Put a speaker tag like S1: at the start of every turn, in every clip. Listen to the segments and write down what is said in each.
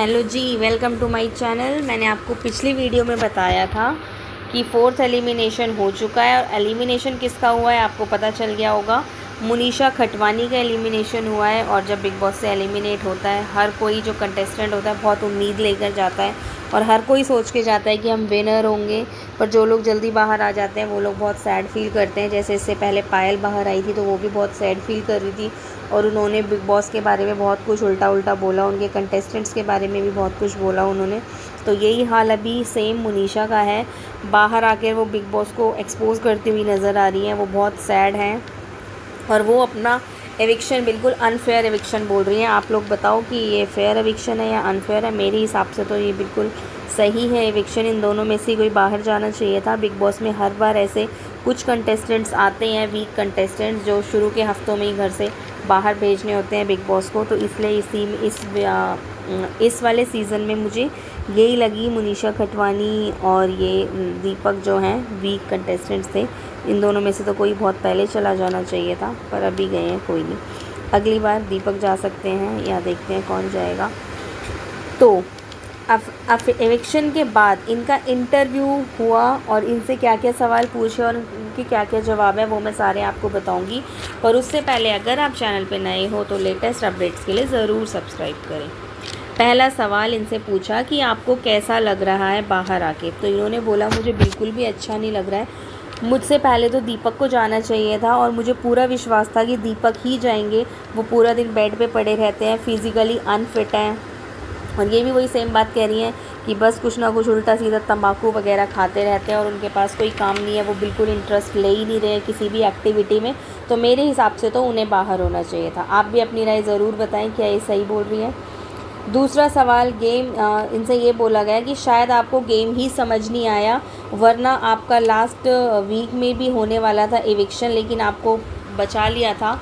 S1: Hello जी, welcome to my channel. मैंने आपको पिछली वीडियो में बताया था कि फोर्थ एलिमिनेशन हो चुका है और एलिमिनेशन किसका हुआ है आपको पता चल गया होगा। मुनीशा खटवानी का एलिमिनेशन हुआ है। और जब बिग बॉस से एलिमिनेट होता है, हर कोई जो कंटेस्टेंट होता है बहुत उम्मीद लेकर जाता है और हर कोई सोच के जाता है कि हम विनर होंगे। पर जो लोग जल्दी बाहर आ जाते हैं वो लोग बहुत सैड फील करते हैं। जैसे इससे पहले पायल बाहर आई थी तो वो भी बहुत सैड फील कर रही थी और उन्होंने बिग बॉस के बारे में बहुत कुछ उल्टा उल्टा बोला, उनके कंटेस्टेंट्स के बारे में भी बहुत कुछ बोला उन्होंने। तो यही हाल अभी सेम मुनीशा का है। बाहर आकर वो बिग बॉस को एक्सपोज करती हुई नज़र आ रही हैं। वो बहुत सैड हैं और वो अपना एविक्शन बिल्कुल अनफेयर एविक्शन बोल रही हैं। आप लोग बताओ कि ये फेयर एविक्शन है या अनफेयर है। मेरे हिसाब से तो ये बिल्कुल सही है एविक्शन। इन दोनों में से कोई बाहर जाना चाहिए था। बिग बॉस में हर बार ऐसे कुछ कंटेस्टेंट्स आते हैं, वीक कंटेस्टेंट्स, जो शुरू के हफ्तों में ही घर से बाहर भेजने होते हैं बिग बॉस को। तो इसलिए इस वाले सीज़न में मुझे यही लगी, मुनीशा खटवानी और ये दीपक जो हैं वीक कंटेस्टेंट्स थे। इन दोनों में से तो कोई बहुत पहले चला जाना चाहिए था, पर अभी गए हैं, कोई नहीं। अगली बार दीपक जा सकते हैं या देखते हैं कौन जाएगा। तो अब एविक्शन के बाद इनका इंटरव्यू हुआ और इनसे क्या क्या सवाल पूछे और उनके क्या क्या जवाब है वो मैं सारे आपको बताऊंगी। पर उससे पहले अगर आप चैनल पे नए हो तो लेटेस्ट अपडेट्स के लिए ज़रूर सब्सक्राइब करें। पहला सवाल इनसे पूछा कि आपको कैसा लग रहा है बाहर आके। तो इन्होंने बोला मुझे बिल्कुल भी अच्छा नहीं लग रहा है। मुझसे पहले तो दीपक को जाना चाहिए था और मुझे पूरा विश्वास था कि दीपक ही जाएंगे। वो पूरा दिन बेड पे पड़े रहते हैं, फिज़िकली अनफिट हैं। और ये भी वही सेम बात कह रही हैं कि बस कुछ ना कुछ उल्टा सीधा तंबाकू वगैरह खाते रहते हैं और उनके पास कोई काम नहीं है। वो बिल्कुल इंटरेस्ट ले ही नहीं रहे हैं किसी भी एक्टिविटी में। तो मेरे हिसाब से तो उन्हें बाहर होना चाहिए था। आप भी अपनी राय ज़रूर बताएं, क्या ये सही बोल रही है। दूसरा सवाल इनसे ये बोला गया कि शायद आपको गेम ही समझ नहीं आया, वरना आपका लास्ट वीक में भी होने वाला था एविक्शन, लेकिन आपको बचा लिया था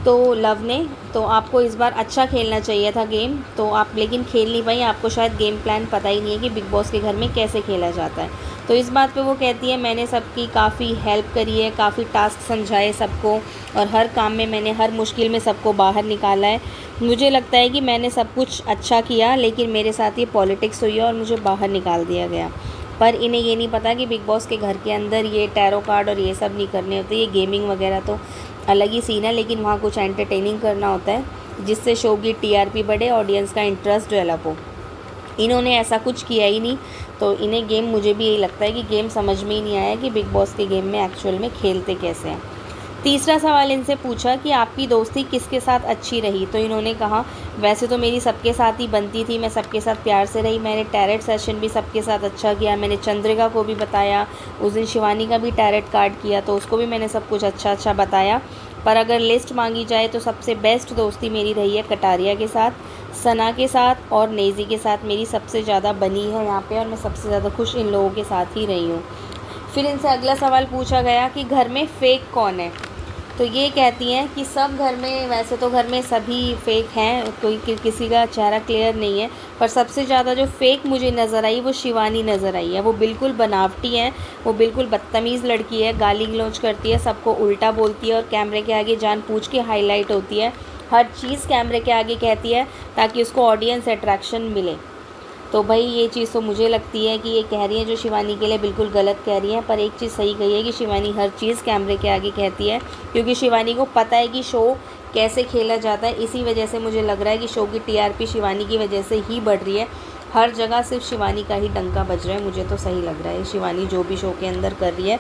S1: तो लव ने। तो आपको इस बार अच्छा खेलना चाहिए था गेम, तो आप लेकिन खेल नहीं पाई। आपको शायद गेम प्लान पता ही नहीं है कि बिग बॉस के घर में कैसे खेला जाता है। तो इस बात पे वो कहती है मैंने सबकी काफ़ी हेल्प करी है, काफ़ी टास्क समझाए सबको और हर काम में मैंने हर मुश्किल में सबको बाहर निकाला है। मुझे लगता है कि मैंने सब कुछ अच्छा किया, लेकिन मेरे साथ ये पॉलिटिक्स हुई है और मुझे बाहर निकाल दिया गया। पर इन्हें ये नहीं पता कि बिग बॉस के घर के अंदर ये टैरो कार्ड और ये सब नहीं करने होते। ये गेमिंग वगैरह तो अलग ही सीन है, लेकिन वहाँ कुछ एंटरटेनिंग करना होता है जिससे शो की टीआरपी बढ़े, ऑडियंस का इंटरेस्ट डेवलप हो। इन्होंने ऐसा कुछ किया ही नहीं। तो इन्हें गेम, मुझे भी यही लगता है कि गेम समझ में ही नहीं आया कि बिग बॉस के गेम में एक्चुअल में खेलते कैसे हैं। तीसरा सवाल इनसे पूछा कि आपकी दोस्ती किसके साथ अच्छी रही। तो इन्होंने कहा वैसे तो मेरी सबके साथ ही बनती थी, मैं सबके साथ प्यार से रही। मैंने टैरेट सेशन भी सबके साथ अच्छा किया। मैंने चंद्रिका को भी बताया, उस दिन शिवानी का भी टैरेट कार्ड किया तो उसको भी मैंने सब कुछ अच्छा बताया। पर अगर लिस्ट मांगी जाए तो सबसे बेस्ट दोस्ती मेरी रही है कटारिया के साथ, सना के साथ और नेज़ी के साथ। मेरी सबसे ज़्यादा बनी है यहाँ पे और मैं सबसे ज़्यादा खुश इन लोगों के साथ ही रही हूँ। फिर इनसे अगला सवाल पूछा गया कि घर में फ़ेक कौन है। तो ये कहती हैं कि सब घर में, वैसे तो घर में सभी फ़ेक हैं, कोई किसी का चेहरा क्लियर नहीं है। पर सबसे ज़्यादा जो फ़ेक मुझे नज़र आई वो शिवानी नज़र आई है। वो बिल्कुल बनावटी है, वो बिल्कुल बदतमीज़ लड़की है, गाली गलौज करती है, सबको उल्टा बोलती है और कैमरे के आगे जानबूझ के हाईलाइट होती है। हर चीज़ कैमरे के आगे कहती है ताकि उसको ऑडियंस अट्रैक्शन मिले। तो भाई ये चीज़ तो मुझे लगती है कि ये कह रही हैं जो शिवानी के लिए बिल्कुल गलत कह रही हैं। पर एक चीज़ सही कही है कि शिवानी हर चीज़ कैमरे के आगे कहती है, क्योंकि शिवानी को पता है कि शो कैसे खेला जाता है। इसी वजह से मुझे लग रहा है कि शो की टीआरपी शिवानी की वजह से ही बढ़ रही है। हर जगह सिर्फ शिवानी का ही डंका बज रहा है। मुझे तो सही लग रहा है शिवानी जो भी शो के अंदर कर रही है।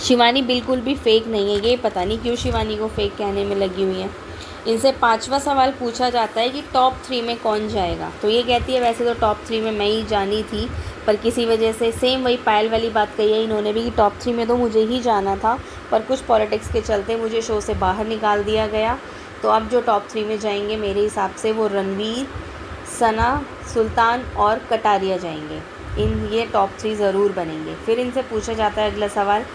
S1: शिवानी बिल्कुल भी फ़ेक नहीं है। ये पता नहीं क्यों शिवानी को फ़ेक कहने में लगी हुई है। इनसे पांचवा सवाल पूछा जाता है कि टॉप 3 में कौन जाएगा। तो ये कहती है वैसे तो टॉप 3 में मैं ही जानी थी, पर किसी वजह से, सेम वही पायल वाली बात कही है इन्होंने भी कि टॉप 3 में तो मुझे ही जाना था, पर कुछ पॉलिटिक्स के चलते मुझे शो से बाहर निकाल दिया गया। तो अब जो टॉप 3 में जाएंगे मेरे हिसाब से वो रणवीर, सना, सुल्तान और कटारिया जाएंगे। ये टॉप 3 ज़रूर बनेंगे। फिर इनसे पूछा जाता है अगला सवाल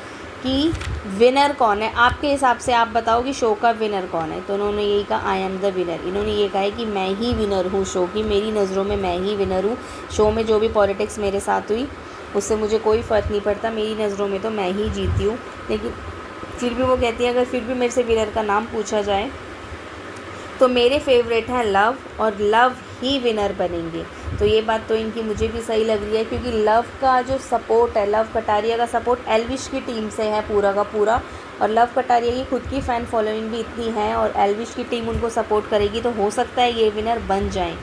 S1: कि विनर कौन है आपके हिसाब से, आप बताओ कि शो का विनर कौन है। तो उन्होंने यही कहा आई एम द विनर। इन्होंने ये कहा है कि मैं ही विनर हूँ शो की, मेरी नज़रों में मैं ही विनर हूँ। शो में जो भी पॉलिटिक्स मेरे साथ हुई उससे मुझे कोई फ़र्क नहीं पड़ता, मेरी नज़रों में तो मैं ही जीती हूँ। लेकिन फिर भी वो कहती है अगर फिर भी मेरे से विनर का नाम पूछा जाए तो मेरे फेवरेट हैं लव, और लव ही विनर बनेंगे। तो ये बात तो इनकी मुझे भी सही लग रही है, क्योंकि लव का जो सपोर्ट है, लव कटारिया का सपोर्ट एल्विश की टीम से है पूरा का पूरा, और लव कटारिया की खुद की फ़ैन फॉलोइंग भी इतनी है, और एल्विश की टीम उनको सपोर्ट करेगी, तो हो सकता है ये विनर बन जाएं।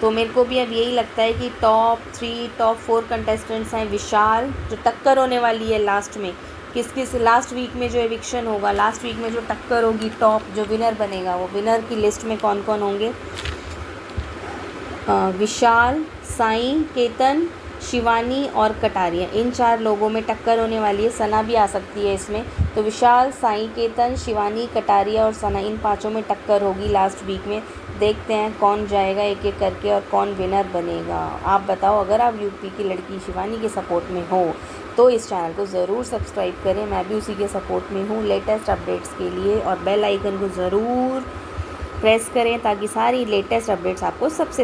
S1: तो मेरे को भी अब यही लगता है कि टॉप 3 टॉप 4 कंटेस्टेंट्स हैं। विशाल, जो टक्कर होने वाली है लास्ट में, किस लास्ट वीक में जो एविक्शन होगा, लास्ट वीक में जो टक्कर होगी, टॉप जो विनर बनेगा, वो विनर की लिस्ट में कौन कौन होंगे? विशाल, साई, केतन, शिवानी और कटारिया, इन 4 लोगों में टक्कर होने वाली है। सना भी आ सकती है इसमें। तो विशाल, साई, केतन, शिवानी, कटारिया और सना, इन 5 में टक्कर होगी लास्ट वीक में। देखते हैं कौन जाएगा एक एक करके और कौन विनर बनेगा। आप बताओ, अगर आप यूपी की लड़की शिवानी के सपोर्ट में हो तो इस चैनल को ज़रूर सब्सक्राइब करें, मैं भी उसी के सपोर्ट में हूँ लेटेस्ट अपडेट्स के लिए, और बेल आइकन को ज़रूर प्रेस करें ताकि सारी लेटेस्ट अपडेट्स आपको सबसे